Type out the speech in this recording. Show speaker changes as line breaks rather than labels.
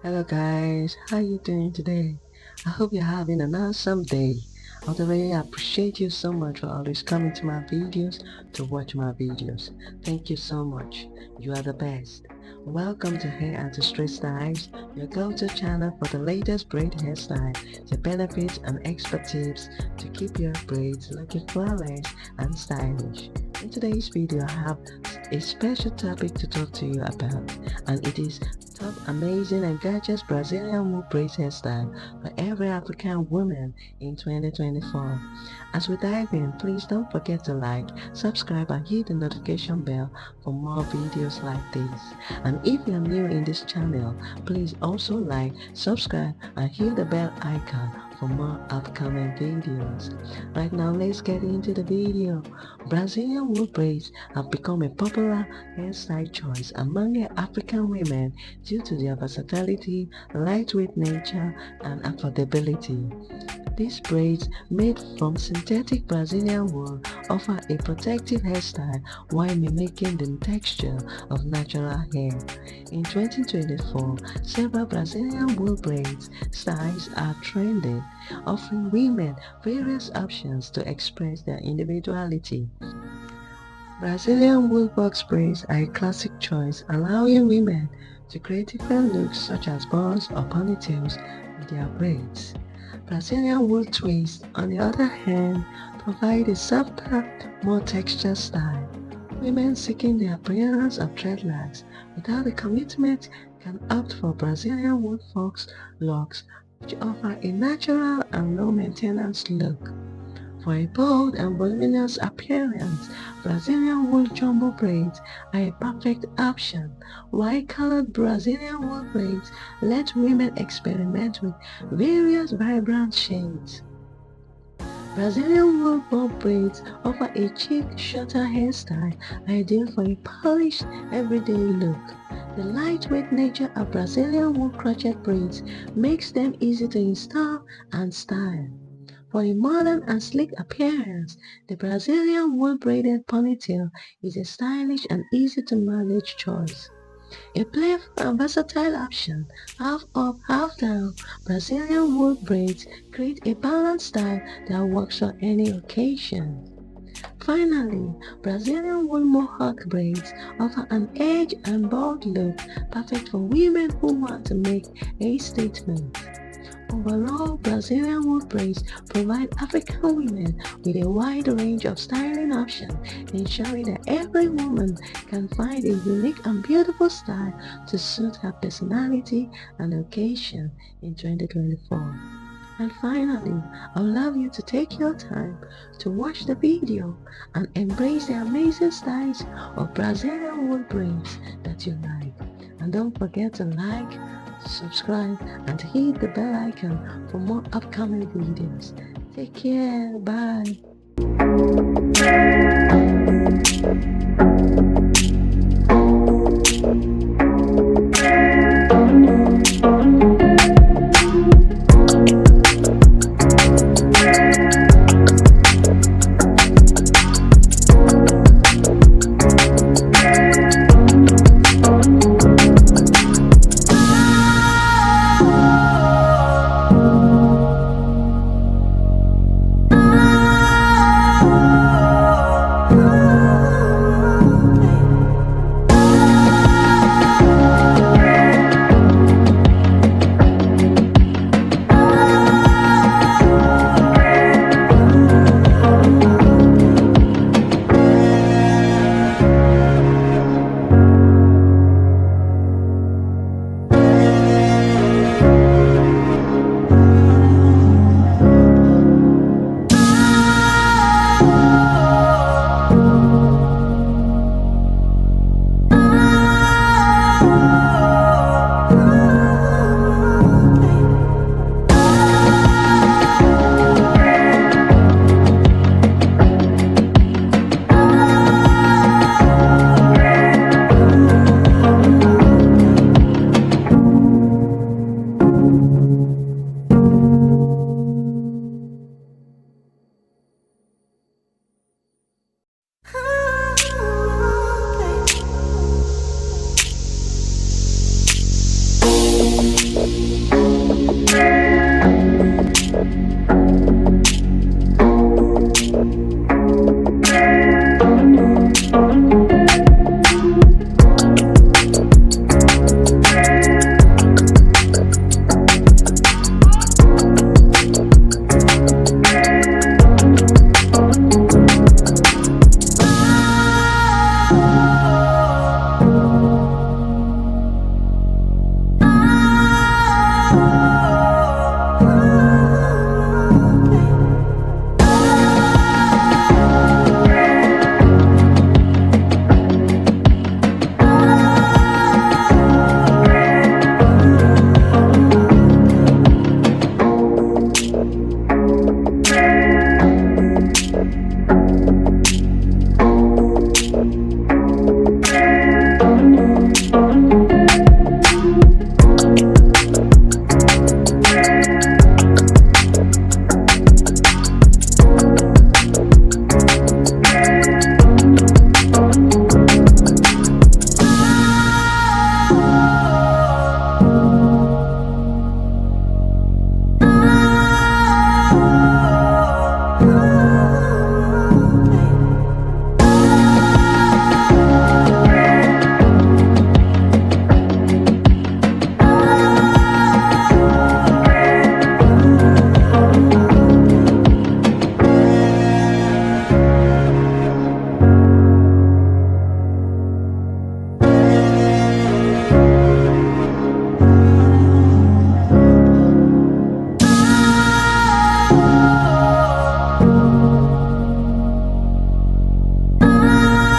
Hello guys, how you doing today? I hope you're having an awesome day. I really appreciate you so much for always coming to my videos to watch my videos. Thank you so much. You are the best. Welcome to HairArtistry Styles, your go-to channel for the latest braid hairstyle, the benefits and expert tips to keep your braids looking flawless and stylish. In today's video, I have a special topic to talk to you about, and it is top amazing and gorgeous Brazilian wool braids hairstyle for every African woman in 2024. As we dive in, please don't forget to like, subscribe and hit the notification bell for more videos like this. And if you're new in this channel, please also like, subscribe and hit the bell icon for more upcoming videos. Right now, let's get into the video. Brazilian wool braids have become a popular hairstyle choice among African women due to their versatility, lightweight nature, and affordability. These braids, made from synthetic Brazilian wool, offer a protective hairstyle while mimicking the texture of natural hair. In 2024, several Brazilian wool braids styles are trending, offering women various options to express their individuality. Brazilian wool box braids are a classic choice, allowing women to create different looks such as buns or ponytails with their braids. Brazilian wool twists, on the other hand, provide a softer, more textured style. Women seeking the appearance of dreadlocks without a commitment can opt for Brazilian wool fox locks, which offer a natural and low-maintenance look. For a bold and voluminous appearance, Brazilian wool jumbo braids are a perfect option, while colored Brazilian wool braids let women experiment with various vibrant shades. Brazilian wool bob braids offer a chic, shorter hairstyle ideal for a polished, everyday look. The lightweight nature of Brazilian wool crochet braids makes them easy to install and style. For a modern and sleek appearance, the Brazilian wool braided ponytail is a stylish and easy to manage choice. A playful and versatile option, half up, half down, Brazilian wool braids create a balanced style that works for any occasion. Finally, Brazilian wool mohawk braids offer an edge and bold look perfect for women who want to make a statement. Overall, Brazilian wool braids provide African women with a wide range of styling options, ensuring that every woman can find a unique and beautiful style to suit her personality and occasion in 2024. And finally, I would love you to take your time to watch the video and embrace the amazing styles of Brazilian wool braids that you like. And don't forget to like, subscribe and hit the bell icon for more upcoming videos. Take care. Bye.